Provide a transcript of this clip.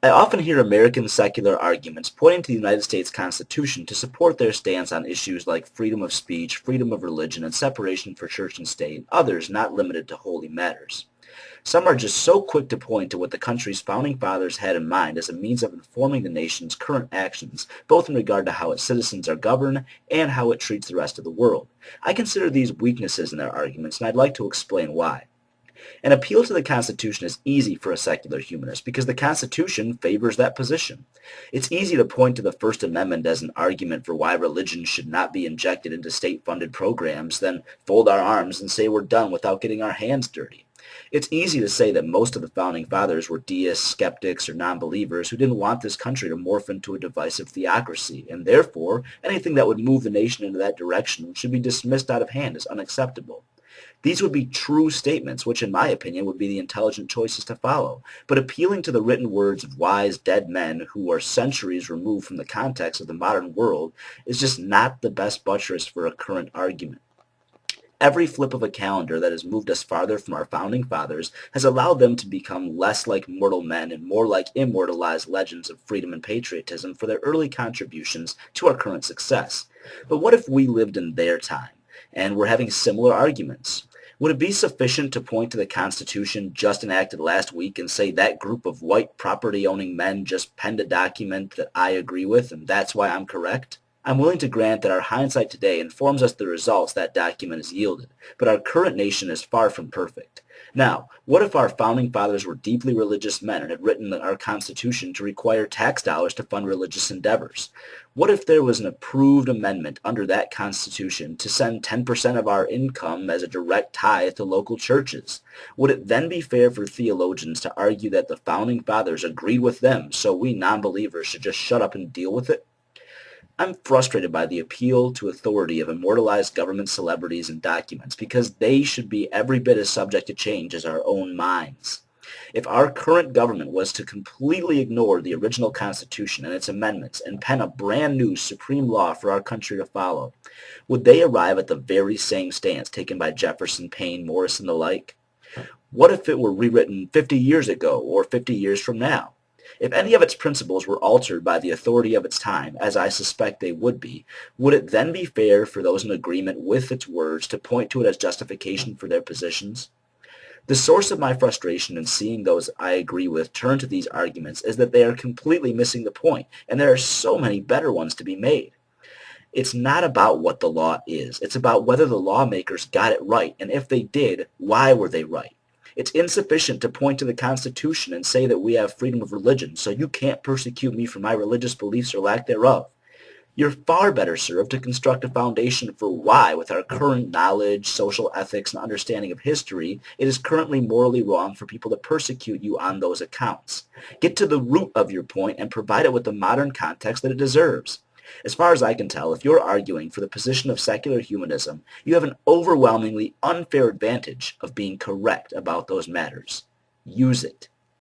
I often hear American secular arguments pointing to the United States Constitution to support their stance on issues like freedom of speech, freedom of religion, and separation for church and state, others not limited to holy matters. Some are just so quick to point to what the country's founding fathers had in mind as a means of informing the nation's current actions, both in regard to how its citizens are governed and how it treats the rest of the world. I consider these weaknesses in their arguments, and I'd like to explain why. An appeal to the Constitution is easy for a secular humanist because the Constitution favors that position. It's easy to point to the First Amendment as an argument for why religion should not be injected into state-funded programs, then fold our arms and say we're done without getting our hands dirty. It's easy to say that most of the Founding Fathers were deists, skeptics, or non-believers who didn't want this country to morph into a divisive theocracy, and therefore anything that would move the nation into that direction should be dismissed out of hand as unacceptable. These would be true statements, which in my opinion would be the intelligent choices to follow, but appealing to the written words of wise dead men who are centuries removed from the context of the modern world is just not the best buttress for a current argument. Every flip of a calendar that has moved us farther from our founding fathers has allowed them to become less like mortal men and more like immortalized legends of freedom and patriotism for their early contributions to our current success. But what if we lived in their time and were having similar arguments? Would it be sufficient to point to the Constitution just enacted last week and say that group of white property-owning men just penned a document that I agree with and that's why I'm correct? I'm willing to grant that our hindsight today informs us the results that document has yielded, but our current nation is far from perfect. Now, what if our founding fathers were deeply religious men and had written our Constitution to require tax dollars to fund religious endeavors? What if there was an approved amendment under that Constitution to send 10% of our income as a direct tithe to local churches? Would it then be fair for theologians to argue that the founding fathers agreed with them, so we non-believers should just shut up and deal with it? I'm frustrated by the appeal to authority of immortalized government celebrities and documents because they should be every bit as subject to change as our own minds. If our current government was to completely ignore the original Constitution and its amendments and pen a brand new supreme law for our country to follow, would they arrive at the very same stance taken by Jefferson, Paine, Morris, and the like? What if it were rewritten 50 years ago or 50 years from now? If any of its principles were altered by the authority of its time, as I suspect they would it then be fair for those in agreement with its words to point to it as justification for their positions? The source of my frustration in seeing those I agree with turn to these arguments is that they are completely missing the point, and there are so many better ones to be made. It's not about what the law is. It's about whether the lawmakers got it right, and if they did, why were they right? It's insufficient to point to the Constitution and say that we have freedom of religion, so you can't persecute me for my religious beliefs or lack thereof. You're far better served to construct a foundation for why, with our current knowledge, social ethics, and understanding of history, it is currently morally wrong for people to persecute you on those accounts. Get to the root of your point and provide it with the modern context that it deserves. As far as I can tell, if you're arguing for the position of secular humanism, you have an overwhelmingly unfair advantage of being correct about those matters. Use it.